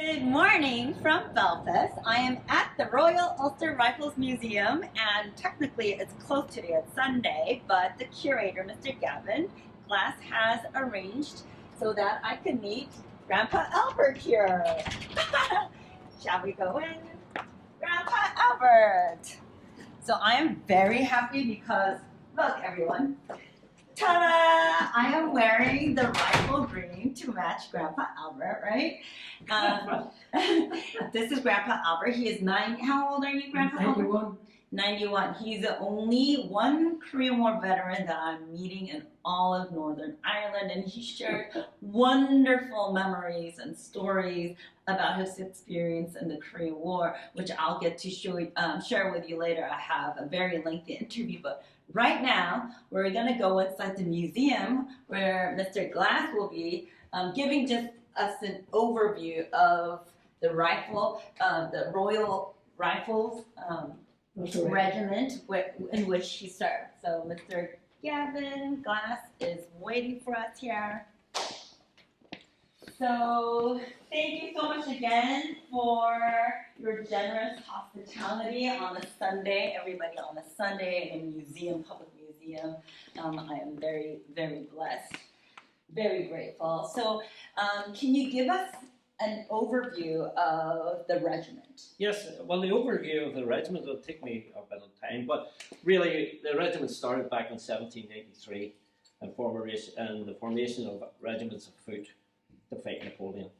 Good morning from Belfast. I am at the Royal Ulster Rifles Museum, and technically it's closed today, it's Sunday, but the curator, Mr. Gavin Glass, has arranged so that I can meet Grandpa Albert here. Shall we go in? Grandpa Albert! So I am very happy because, look everyone, ta-da! I am wearing the rifle green to match Grandpa Albert, right? This is Grandpa Albert. He is 90. How old are you, Grandpa Albert? 91. 91. He's the only one Korean War veteran that I'm meeting in all of Northern Ireland, and he shared wonderful memories and stories about his experience in the Korean War, which I'll get to share with you later. I have a very lengthy interview, but right now we're going to go inside the museum where Mr. Glass will be giving just us an overview of the rifle, the Royal Rifles regiment in which he served. So Mr. Gavin Glass is waiting for us here. So thank you so much again for your generous hospitality on a Sunday, everybody on a Sunday in a museum, public museum. I am very, very blessed, very grateful. So can you give us an overview of the regiment? Yes, well, the overview of the regiment will take me a bit of time, but really the regiment started back in 1783 and the formation of regiments of foot to fight Napoleon.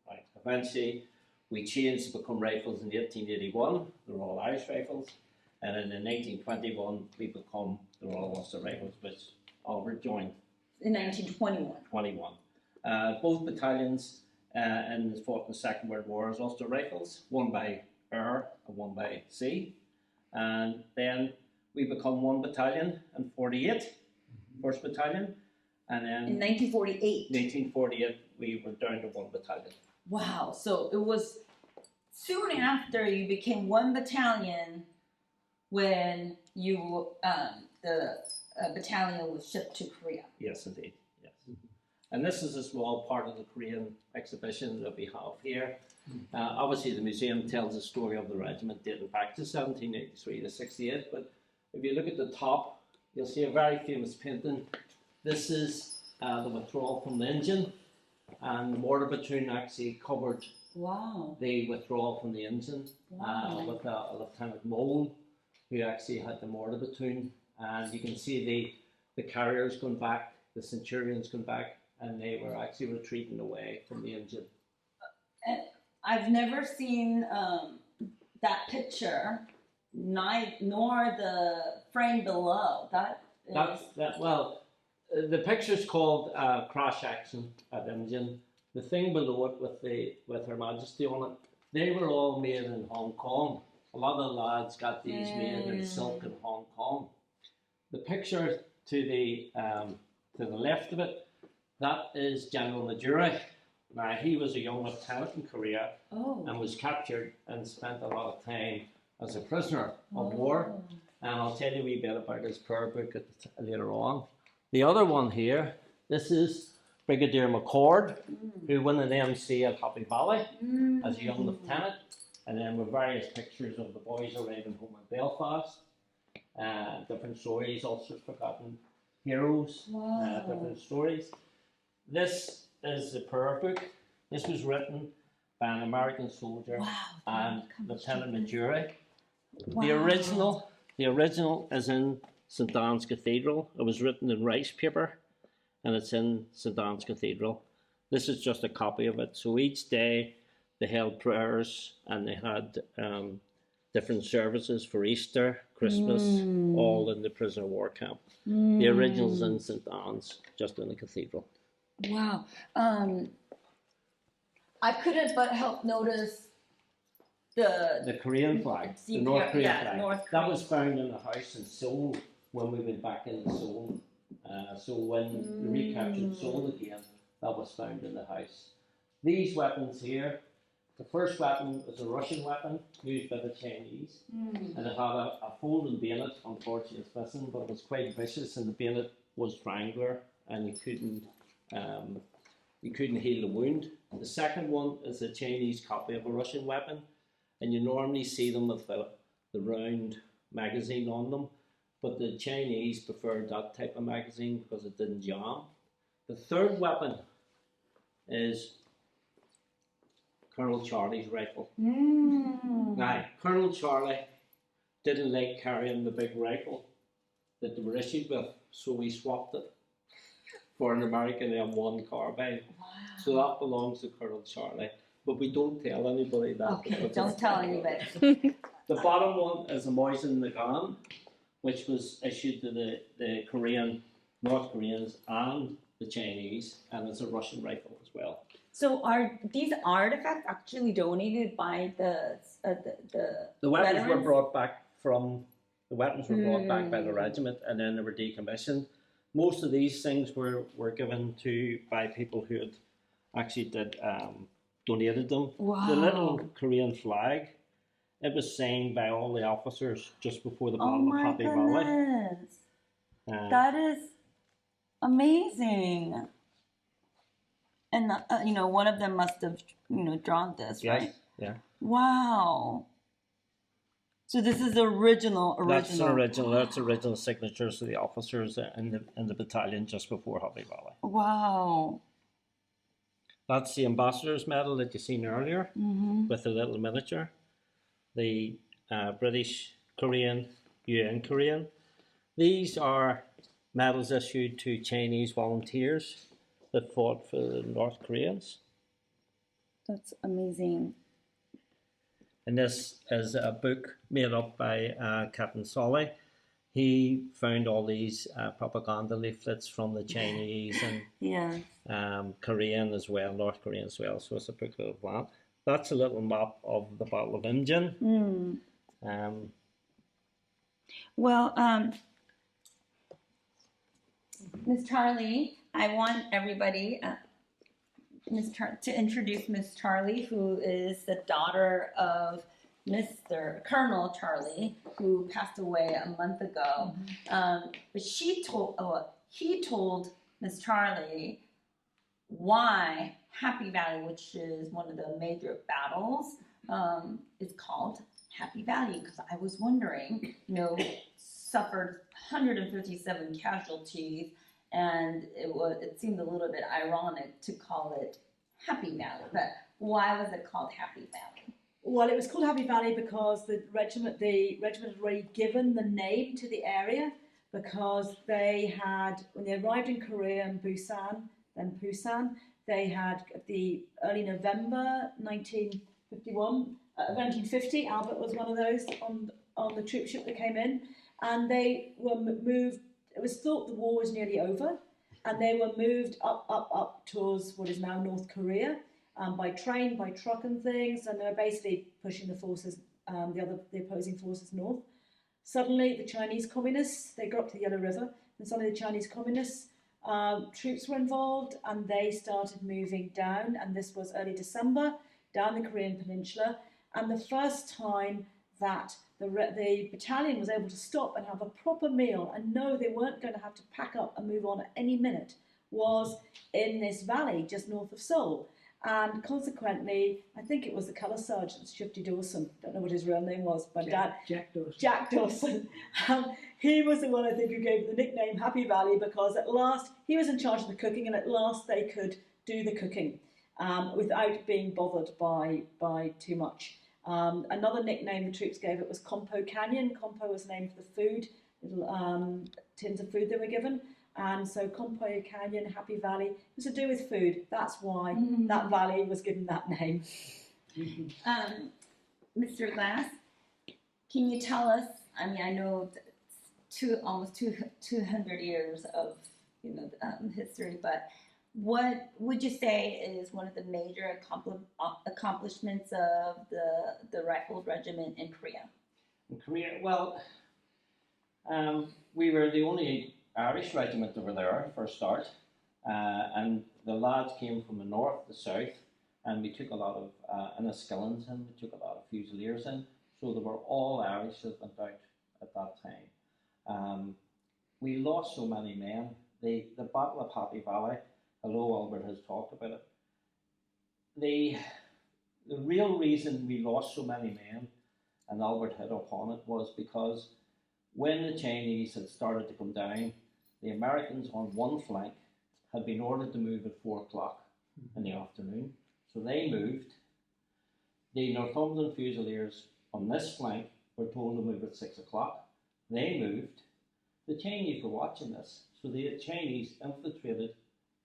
Right. Eventually, we changed to become rifles in 1881, the Royal Irish Rifles, and in 1921 we become the Royal Ulster Rifles, which Albert joined. In 1921. 21. Both battalions and fought in the Second World War as Ulster Rifles, one by air and one by sea. And then we become one battalion in 48, 1st Battalion. And then in 1948. 1948, we were down to one battalion. Wow, so it was soon after you became one battalion when you, the battalion was shipped to Korea. Yes, indeed. Yes. And this is a small part of the Korean exhibition that we have here. Obviously, the museum tells the story of the regiment dating back to 1783 to 68. But if you look at the top, you'll see a very famous painting. This is the withdrawal from the engine, and the mortar platoon actually covered the withdrawal from the engine with a Lieutenant Mole, who actually had the mortar platoon. And you can see the carriers going back, the Centurions going back, and they were actually retreating away from the engine. And I've never seen that picture, nor the frame below. The picture's called Crash Action at Engine. The thing below it with Her Majesty on it, they were all made in Hong Kong. A lot of the lads got these made in silk in Hong Kong. The picture to the left of it, that is General Majura. Now, he was a young lieutenant in Korea and was captured and spent a lot of time as a prisoner of war. And I'll tell you a wee bit about his prayer book later on. The other one here, this is Brigadier McCord, who won an MC at Happy Valley as a young lieutenant. And then with various pictures of the boys arriving home in Belfast. Different stories, also forgotten heroes, different stories. This is the prayer book. This was written by an American soldier and Lieutenant Majura. The original is in St. Anne's Cathedral. It was written in rice paper, and it's in St. Anne's Cathedral. This is just a copy of it. So each day they held prayers, and they had different services for Easter, Christmas, all in the prisoner of war camp. The original's in St. Anne's, just in the cathedral. Wow. I couldn't but help notice the Korean flag, the North Korean flag. That was found in a house in Seoul when we went back into Seoul. So when we recaptured Seoul again, that was found in the house. These weapons here, the first weapon was a Russian weapon used by the Chinese, and it had a folding bayonet. Unfortunately, it's missing, but it was quite vicious, and the bayonet was triangular, and you couldn't you couldn't heal the wound. The second one is a Chinese copy of a Russian weapon, and you normally see them with the round magazine on them, but the Chinese preferred that type of magazine because it didn't jam. The third weapon is Colonel Charlie's rifle. Now, Colonel Charlie didn't like carrying the big rifle that they were issued with, so we swapped it for an American M1 carbine. Wow. So that belongs to Colonel Charlie, but we don't tell anybody that. Okay, don't tell anybody. The bottom one is a Mosin Nagant, which was issued to the North Koreans and the Chinese, and it's a Russian rifle as well. So are these artifacts actually donated by the weapons were veterans? brought back by the regiment, and then they were decommissioned. Most of these things were given to by people who had actually donated them. Wow. The little Korean flag, it was signed by all the officers just before the Battle of Happy Valley. Goodness. That is amazing. And one of them must have drawn this, right? Yes, yeah. Wow. So this is the original. That's original signatures of the officers in the battalion just before Happy Valley. Wow. That's the ambassador's medal that you seen earlier with the little miniature. The British Korean, UN Korean. These are medals issued to Chinese volunteers that fought for the North Koreans. That's amazing. And this is a book made up by Captain Solly. He found all these propaganda leaflets from the Chinese and Korean as well, North Korean as well. So it's a book of that. That's a little map of the Battle of Imjin. Miss Charlie, I want everybody to introduce Miss Charlie, who is the daughter of Mr. Colonel Charlie, who passed away a month ago. But he told Miss Charlie why Happy Valley, which is one of the major battles, is called Happy Valley. Because I was wondering, suffered 157 casualties, and it seemed a little bit ironic to call it Happy Valley. But why was it called Happy Valley? Well, it was called Happy Valley because the regiment had already given the name to the area, because they had, when they arrived in Korea and Busan, they had the early November 1950. Albert was one of those on the troop ship that came in, and they were moved. It was thought the war was nearly over, and they were moved up towards what is now North Korea, by train, by truck and things, and they were basically pushing the forces, the opposing forces north. Suddenly, the Chinese communists, they got up to the Yellow River, and suddenly the Chinese communists troops were involved, and they started moving down, and this was early December, down the Korean peninsula, and the first time that the battalion was able to stop and have a proper meal and know they weren't going to have to pack up and move on at any minute was in this valley just north of Seoul. And consequently, I think it was the colour sergeant, Shifty Dawson, don't know what his real name was, but Jack Dawson. He was the one, I think, who gave the nickname Happy Valley, because at last he was in charge of the cooking, and at last they could do the cooking without being bothered by too much. Another nickname the troops gave it was Compo Canyon. Compo was named for the food, little tins of food they were given. And so Compo Canyon, Happy Valley, was to do with food. That's why that valley was given that name. Mr. Glass, can you tell us, I mean, I know almost 200 years of history, but what would you say is one of the major accomplishments of the Rifles Regiment in Korea? In Korea, well, we were the only Irish regiment over there for a start, and the lads came from the north, the south, and we took a lot of Enniskillens in, we took a lot of Fusiliers in, so they were all Irish that went out at that time. We lost so many men. The Battle of Happy Valley although Albert has talked about it, the real reason we lost so many men, and Albert hit upon it, was because when the Chinese had started to come down, the Americans on one flank had been ordered to move at 4 o'clock in the afternoon. So they moved. The Northumberland Fusiliers on this flank were told to move at 6 o'clock. They moved. The Chinese were watching this, so the Chinese infiltrated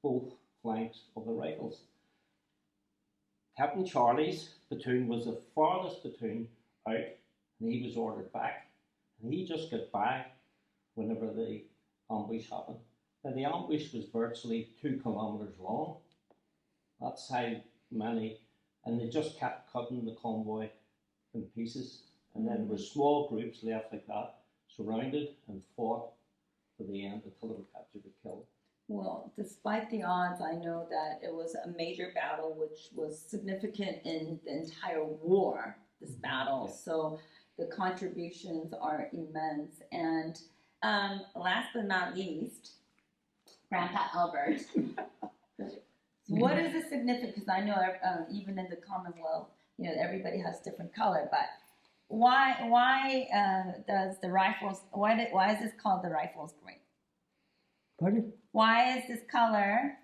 both flanks of the rifles. Captain Charlie's platoon was the farthest platoon out, and he was ordered back. And he just got by whenever the ambush happened. Now, the ambush was virtually 2 kilometres long. That's how many, and they just kept cutting the convoy in pieces. And then there were small groups left like that, surrounded and fought to the end until they were captured or killed. Well, despite the odds, I know that it was a major battle which was significant in the entire war, this battle. Yeah. So the contributions are immense. And last but not least, Grandpa Albert. What is the significance? Because I know even in the Commonwealth, you know, everybody has different color, but why does the rifles, why is this called the Rifles Green? Pardon? Why is this color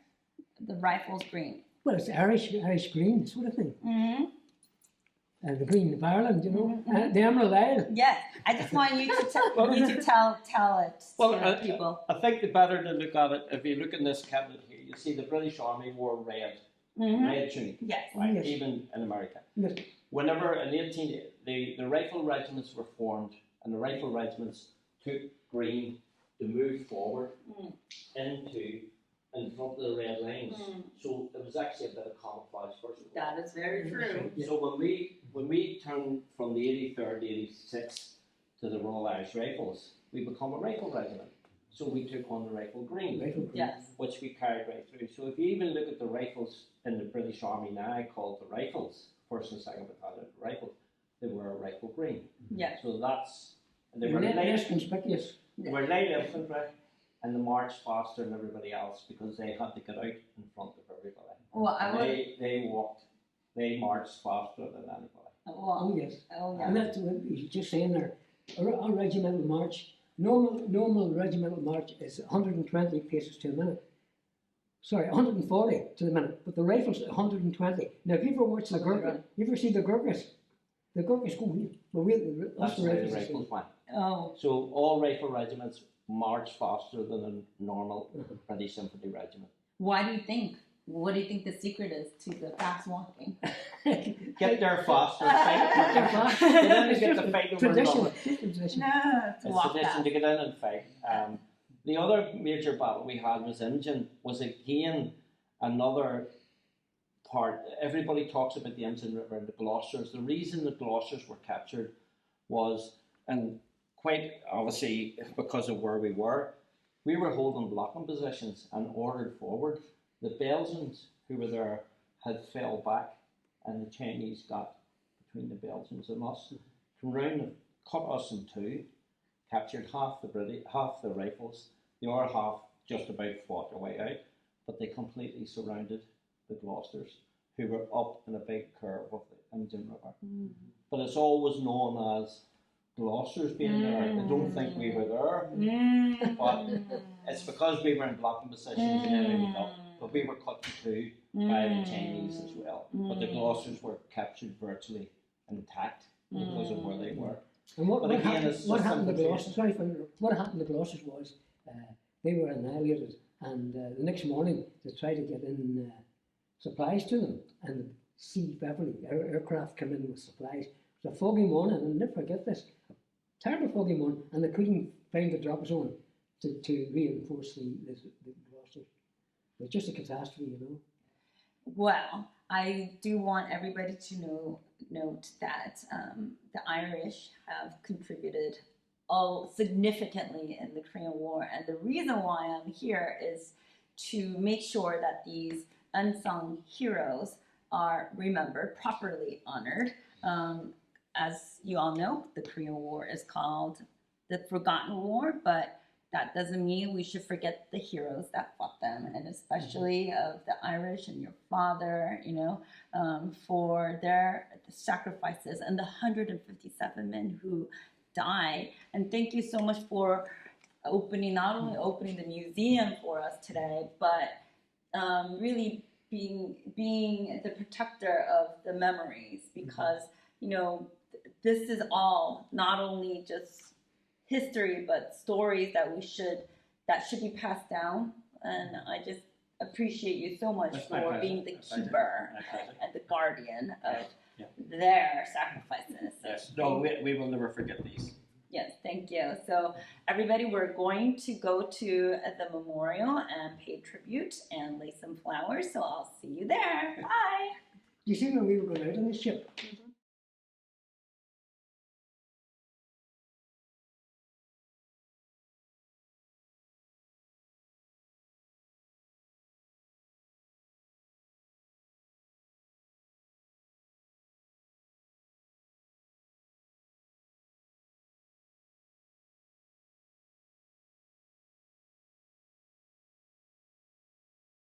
the Rifles Green? Well, it's Irish green sort of thing. Mm-hmm. The green of Ireland, you know. Mhm. The Emerald Isle. Yes, I just want you to tell it to people. I think the better to look at it, if you look in this cabinet here, you see the British Army wore red, red tunic, Yes. right? Yes. Even in America. Yes. Whenever in the rifle regiments were formed, and the rifle regiments took green to move forward in front of the red lines. So it was actually a bit of camouflage first of all. That is very true. So when we turned from the 83rd, 86th to the Royal Irish Rifles, we become a rifle regiment. So we took on the rifle green, Rifle green. Yes. which we carried right through. So if you even look at the rifles in the British Army now called the Rifles, 1st and 2nd Battalion Rifles, they were a rifle green. Yes. So they They're were less light, conspicuous. they were light infantry, and they marched faster than everybody else because they had to get out in front of everybody. Well, I And would. they marched faster than anybody. Well, Oh yes. oh And yeah. that's what you're just saying there. Our regimental march, normal regimental march is 120 paces to a minute. Sorry, 140 to the minute. But the rifles 120. Now, if you ever watch the Gurkha, you ever see the Gurkhas? The Gurkhas go. Well, That's the the way the rifles. rifles went. Oh. So all rifle regiments march faster than a normal British infantry regiment. Why do you think? What do you think the secret is to the fast walking? Get there faster, fight They're quicker. fast. And then It's they get just the fight over tradition. rubber. Just a tradition. No, to It's walk tradition fast. to get in and fight. The other major battle we had was Injun, was again another part. Everybody talks about the Injun River and the Gloucesters. The reason the Gloucesters were captured was, and quite obviously because of where we were holding blocking positions and ordered forward. The Belgians who were there had fell back, and the Chinese got between the Belgians and us, turned around and cut us in two, captured half the rifles, the other half just about fought their way out, but they completely surrounded the Gloucesters, who were up in a big curve of the Injun River. But it's always known as Gloucesters being there. They don't think we were there, but it's because we were in blocking positions and then we went up. But we were cut in two by the Chinese as well. But the Gloucesters were captured virtually intact because of where they were. And what But again, happened? it's What just happened to infiltration. Gloucester? Sorry, for interrupting. What happened to Gloucester was they were annihilated, and the next morning they tried to get in supplies to them, and the Sea Beverly aircraft came in with supplies. It was a foggy morning, and I'll never forget this. A terrible foggy morning, and they couldn't find the drop zone to reinforce the Gloucester. It was just a catastrophe, you know. Well, I do want everybody to note that the Irish have contributed significantly in the Korean War, and the reason why I'm here is to make sure that these unsung heroes are remembered, properly honored. As you all know, the Korean War is called the Forgotten War, but that doesn't mean we should forget the heroes that fought them, and especially of the Irish and your father, for their sacrifices and the 157 men who died. And thank you so much for not only opening the museum for us today, but really being the protector of the memories, because this is all not only just history but stories that should be passed down. And I just appreciate you so much That's my for pleasure. being the My pleasure. keeper My pleasure. and the guardian of Yeah. their sacrifices. So Yes. No, we will never forget these. Yes, thank you. So everybody, we're going to go to the memorial and pay tribute and lay some flowers. So I'll see you there. Bye. You see when we were going out on the ship,